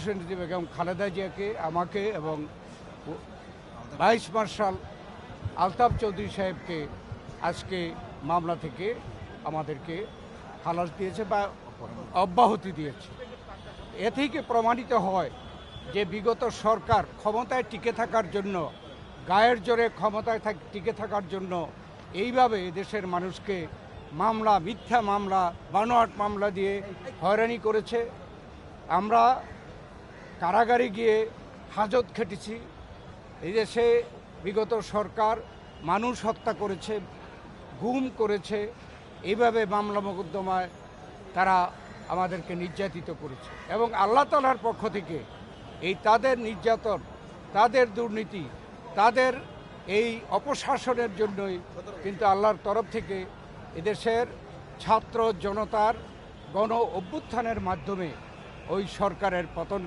দেশনেত্রী বেগম খালেদা জিয়াকে, আমাকে এবং ভাইস মার্শাল আলতাফ চৌধুরী সাহেবকে আজকে মামলা থেকে আমাদেরকে খালাস দিয়েছে বা অব্যাহতি দিয়েছে। এ থেকে প্রমাণিত হয় যে বিগত সরকার ক্ষমতায় টিকে থাকার জন্য, গায়ের জোরে ক্ষমতায় টিকে থাকার জন্য এইভাবে দেশের মানুষকে মামলা, মিথ্যা মামলা, বানোয়াট মামলা দিয়ে হয়রানি করেছে। আমরা কারাগারে গিয়ে হাজত খেটেছি। এই দেশে বিগত সরকার মানুষ হত্যা করেছে, গুম করেছে, এইভাবে মামলা মোকদ্দমায় তারা আমাদেরকে নির্যাতিত করেছে এবং আল্লাহ তাআলার পক্ষ থেকে এই তাদের নির্যাতন, তাদের দুর্নীতি, তাদের এই অপশাসনের জন্যই কিন্তু আল্লাহর তরফ থেকে এদেশের ছাত্র জনতার গণ অভ্যুত্থানের মাধ্যমে ওই সরকারের পতন